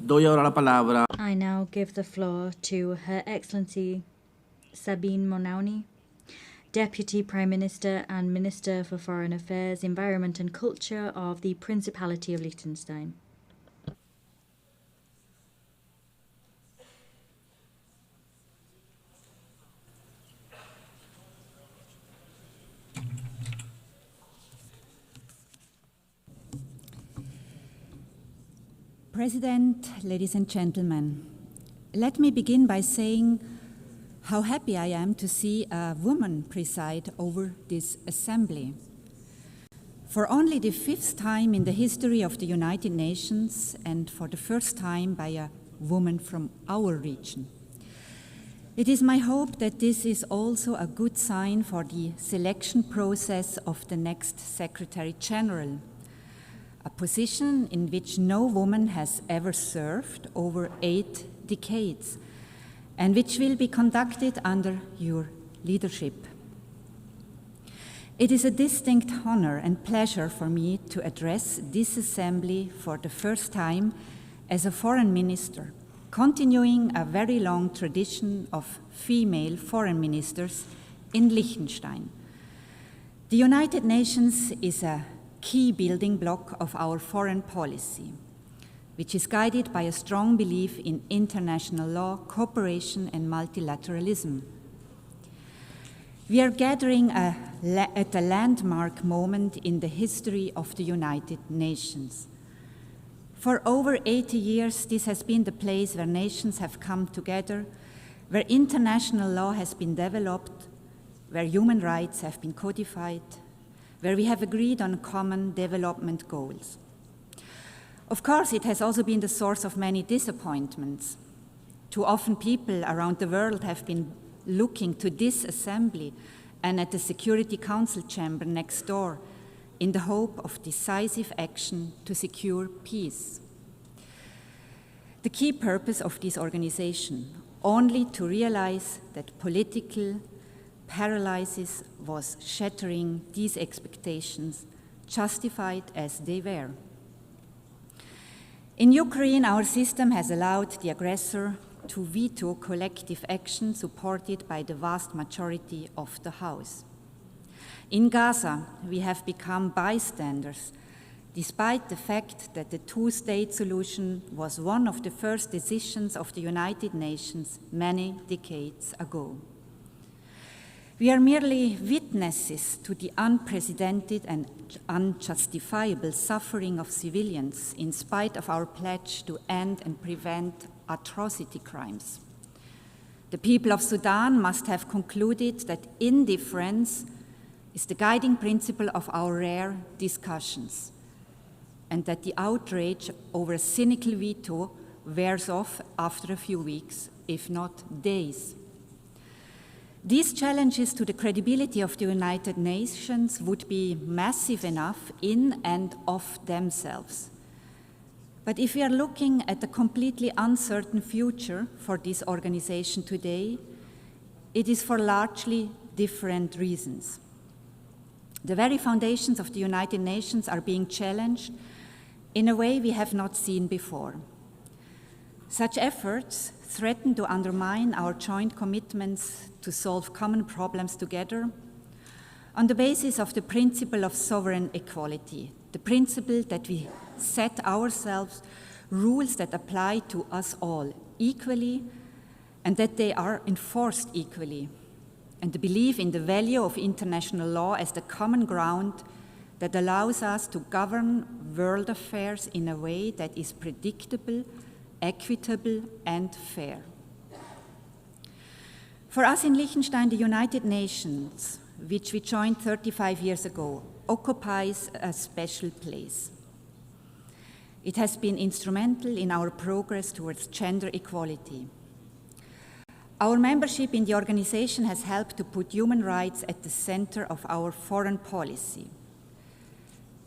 Doy ahora la palabra. I now give the floor to Her Excellency Sabine Monauni, Deputy Prime Minister and Minister for Foreign Affairs, Environment and Culture of the Principality of Liechtenstein. President, ladies and gentlemen, let me begin by saying how happy I am to see a woman preside over this assembly. For only the 5th time in the history of the United Nations, and for the first time by a woman from our region. It is my hope that this is also a good sign for the selection process of the next Secretary General, a position in which no woman has ever served over 8 decades, and which will be conducted under your leadership. It is a distinct honor and pleasure for me to address this assembly for the first time as a foreign minister, continuing a very long tradition of female foreign ministers in Liechtenstein. The United Nations is a key building block of our foreign policy, which is guided by a strong belief in international law, cooperation, and multilateralism. We are gathering at a landmark moment in the history of the United Nations. For over 80 years, this has been the place where nations have come together, where international law has been developed, where human rights have been codified, where we have agreed on common development goals. Of course, it has also been the source of many disappointments. Too often people around the world have been looking to this assembly and at the Security Council chamber next door in the hope of decisive action to secure peace. The key purpose of this organization, only to realize that political paralysis was shattering these expectations, justified as they were. In Ukraine, our system has allowed the aggressor to veto collective action supported by the vast majority of the House. In Gaza, we have become bystanders, despite the fact that the two-state solution was one of the first decisions of the United Nations many decades ago. We are merely witnesses to the unprecedented and unjustifiable suffering of civilians in spite of our pledge to end and prevent atrocity crimes. The people of Sudan must have concluded that indifference is the guiding principle of our rare discussions, and that the outrage over a cynical veto wears off after a few weeks, if not days. These challenges to the credibility of the United Nations would be massive enough in and of themselves. But if we are looking at a completely uncertain future for this organization today, it is for largely different reasons. The very foundations of the United Nations are being challenged in a way we have not seen before. Such efforts threaten to undermine our joint commitments to solve common problems together on the basis of the principle of sovereign equality, the principle that we set ourselves rules that apply to us all equally and that they are enforced equally, and the belief in the value of international law as the common ground that allows us to govern world affairs in a way that is predictable, equitable, and fair. For us in Liechtenstein, the United Nations, which we joined 35 years ago, occupies a special place. It has been instrumental in our progress towards gender equality. Our membership in the organization has helped to put human rights at the center of our foreign policy.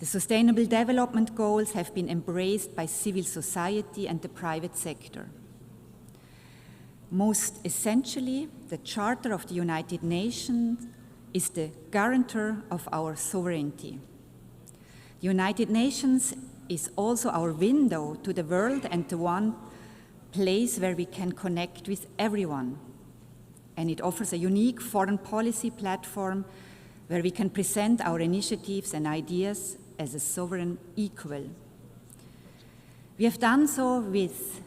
The Sustainable Development Goals have been embraced by civil society and the private sector. Most essentially, the Charter of the United Nations is the guarantor of our sovereignty. The United Nations is also our window to the world and the one place where we can connect with everyone. And it offers a unique foreign policy platform where we can present our initiatives and ideas as a sovereign equal. We have done so with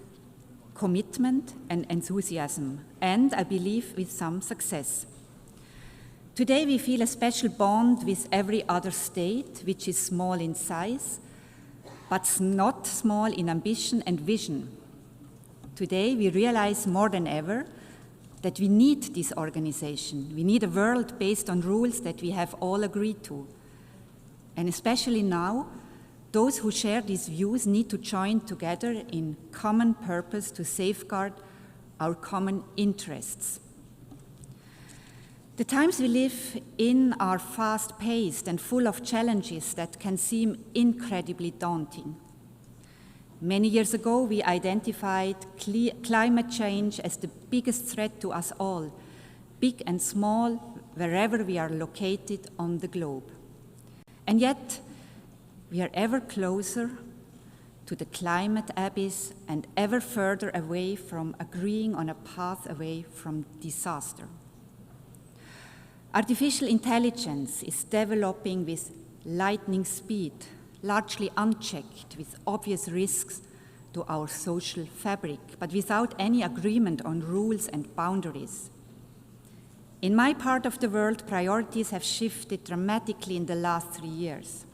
commitment and enthusiasm, and I believe with some success. Today we feel a special bond with every other state, which is small in size, but not small in ambition and vision. Today we realize more than ever that we need this organization. We need a world based on rules that we have all agreed to. And especially now, those who share these views need to join together in common purpose to safeguard our common interests. The times we live in are fast-paced and full of challenges that can seem incredibly daunting. Many years ago, we identified climate change as the biggest threat to us all, big and small, wherever we are located on the globe. And yet, we are ever closer to the climate abyss and ever further away from agreeing on a path away from disaster. Artificial intelligence is developing with lightning speed, largely unchecked, with obvious risks to our social fabric, but without any agreement on rules and boundaries. In my part of the world, priorities have shifted dramatically in the last 3 years.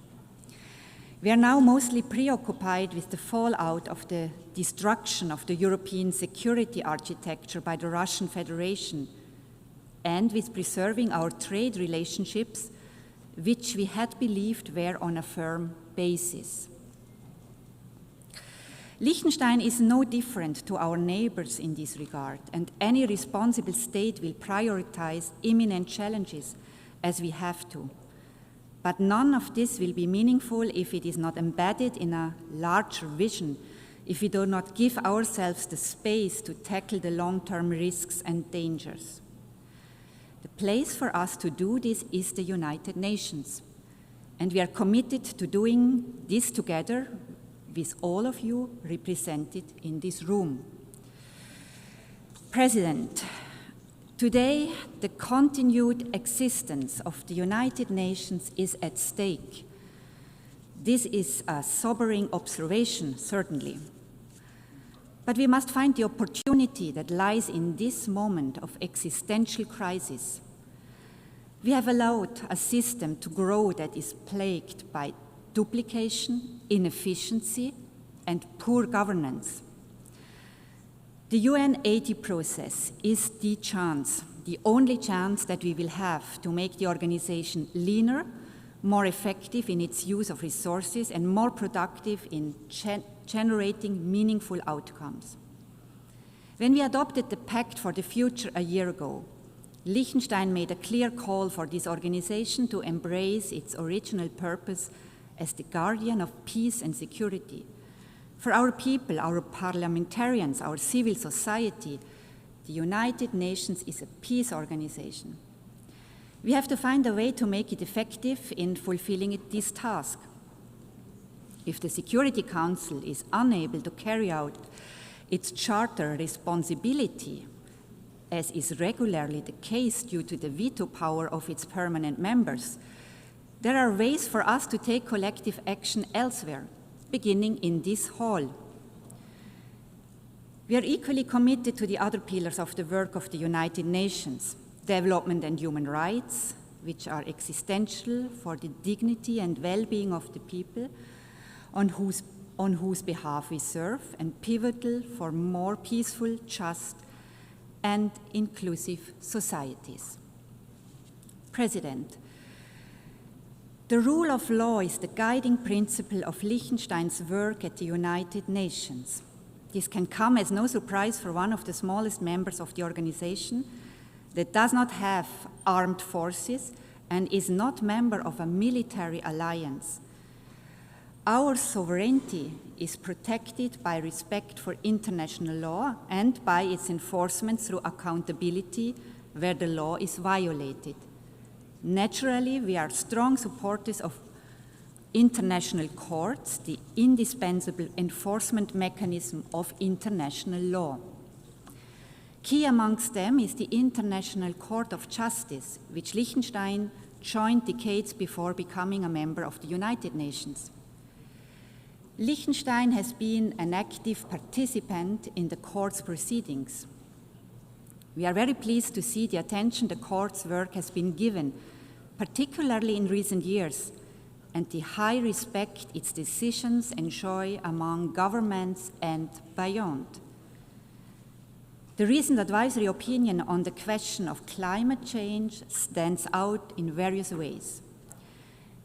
We are now mostly preoccupied with the fallout of the destruction of the European security architecture by the Russian Federation and with preserving our trade relationships, which we had believed were on a firm basis. Liechtenstein is no different to our neighbors in this regard, and any responsible state will prioritize imminent challenges as we have to. But none of this will be meaningful if it is not embedded in a larger vision, if we do not give ourselves the space to tackle the long-term risks and dangers. The place for us to do this is the United Nations, and we are committed to doing this together with all of you represented in this room. President, today the continued existence of the United Nations is at stake. This is a sobering observation, certainly. But we must find the opportunity that lies in this moment of existential crisis. We have allowed a system to grow that is plagued by duplication, inefficiency, and poor governance. The UN80 process is the chance, the only chance that we will have to make the organization leaner, more effective in its use of resources, and more productive in generating meaningful outcomes. When we adopted the Pact for the Future a year ago, Liechtenstein made a clear call for this organization to embrace its original purpose as the guardian of peace and security. For our people, our parliamentarians, our civil society, the United Nations is a peace organization. We have to find a way to make it effective in fulfilling this task. If the Security Council is unable to carry out its charter responsibility, as is regularly the case due to the veto power of its permanent members, there are ways for us to take collective action elsewhere, beginning in this hall. We are equally committed to the other pillars of the work of the United Nations: development and human rights, which are existential for the dignity and well-being of the people on whose behalf we serve, and pivotal for more peaceful, just, and inclusive societies. President, the rule of law is the guiding principle of Liechtenstein's work at the United Nations. This can come as no surprise for one of the smallest members of the organization that does not have armed forces and is not member of a military alliance. Our sovereignty is protected by respect for international law and by its enforcement through accountability where the law is violated. Naturally, we are strong supporters of international courts, the indispensable enforcement mechanism of international law. Key amongst them is the International Court of Justice, which Liechtenstein joined decades before becoming a member of the United Nations. Liechtenstein has been an active participant in the court's proceedings. We are very pleased to see the attention the court's work has been given, particularly in recent years, and the high respect its decisions enjoy among governments and beyond. The recent advisory opinion on the question of climate change stands out in various ways.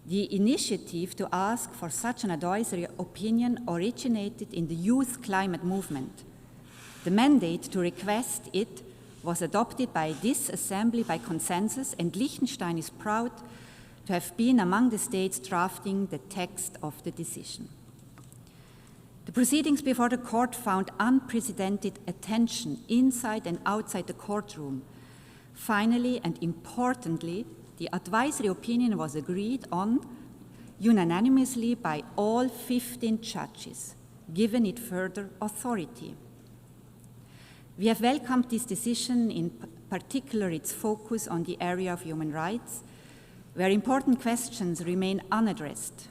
The initiative to ask for such an advisory opinion originated in the youth climate movement. The mandate to request it was adopted by this assembly by consensus, and Liechtenstein is proud to have been among the states drafting the text of the decision. The proceedings before the court found unprecedented attention inside and outside the courtroom. Finally, and importantly, the advisory opinion was agreed on unanimously by all 15 judges, giving it further authority. We have welcomed this decision, in particular its focus on the area of human rights, where important questions remain unaddressed,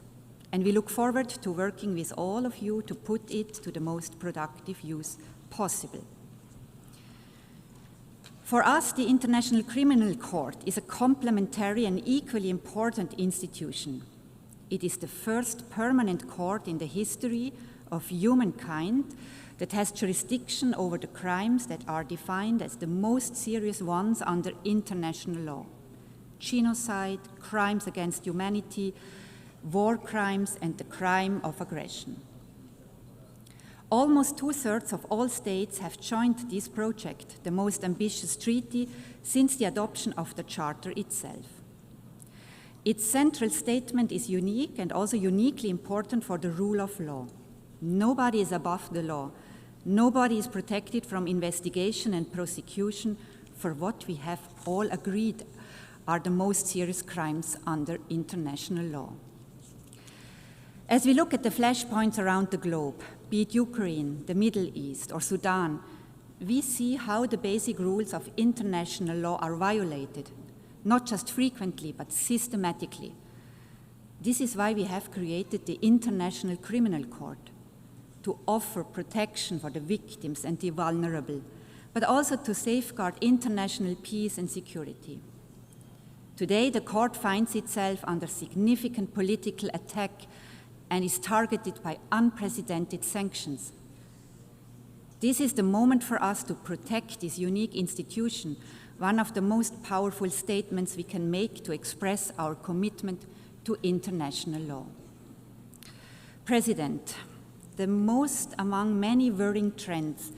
and we look forward to working with all of you to put it to the most productive use possible. For us, the International Criminal Court is a complementary and equally important institution. It is the first permanent court in the history of humankind that has jurisdiction over the crimes that are defined as the most serious ones under international law: genocide, crimes against humanity, war crimes, and the crime of aggression. Almost 2/3 of all states have joined this project, the most ambitious treaty since the adoption of the Charter itself. Its central statement is unique and also uniquely important for the rule of law. Nobody is above the law. Nobody is protected from investigation and prosecution for what we have all agreed are the most serious crimes under international law. As we look at the flashpoints around the globe, be it Ukraine, the Middle East, or Sudan, we see how the basic rules of international law are violated, not just frequently, but systematically. This is why we have created the International Criminal Court, to offer protection for the victims and the vulnerable, but also to safeguard international peace and security. Today, the court finds itself under significant political attack and is targeted by unprecedented sanctions. This is the moment for us to protect this unique institution, one of the most powerful statements we can make to express our commitment to international law. President, the most among many worrying trends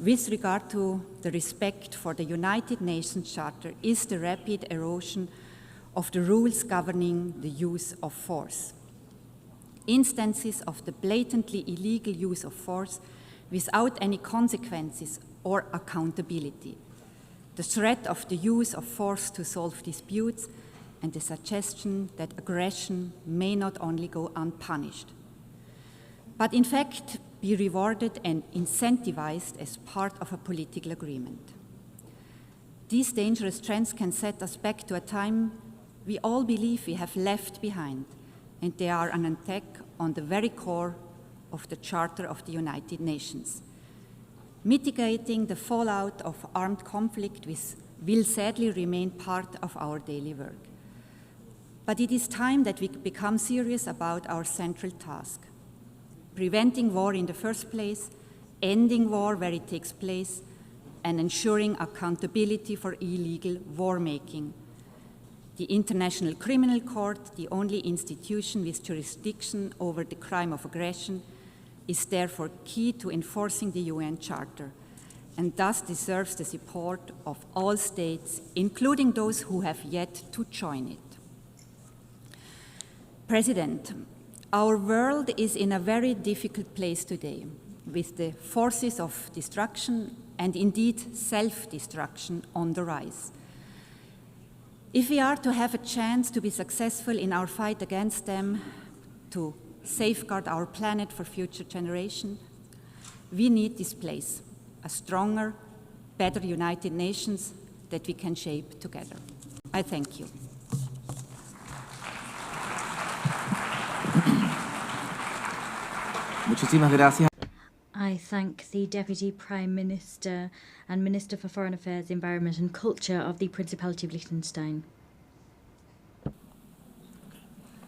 with regard to the respect for the United Nations Charter is the rapid erosion of the rules governing the use of force. Instances of the blatantly illegal use of force without any consequences or accountability, the threat of the use of force to solve disputes, and the suggestion that aggression may not only go unpunished, but in fact be rewarded and incentivized as part of a political agreement. These dangerous trends can set us back to a time we all believe we have left behind, and they are an attack on the very core of the Charter of the United Nations. Mitigating the fallout of armed conflict will sadly remain part of our daily work. But it is time that we become serious about our central task: preventing war in the first place, ending war where it takes place, and ensuring accountability for illegal war-making. The International Criminal Court, the only institution with jurisdiction over the crime of aggression, is therefore key to enforcing the UN Charter, and thus deserves the support of all states, including those who have yet to join it. President, our world is in a very difficult place today, with the forces of destruction and indeed self-destruction on the rise. If we are to have a chance to be successful in our fight against them, to safeguard our planet for future generations, we need this place, a stronger, better United Nations that we can shape together. I thank you. Muchísimas gracias. I thank the Deputy Prime Minister and Minister for Foreign Affairs, Environment and Culture of the Principality of Liechtenstein.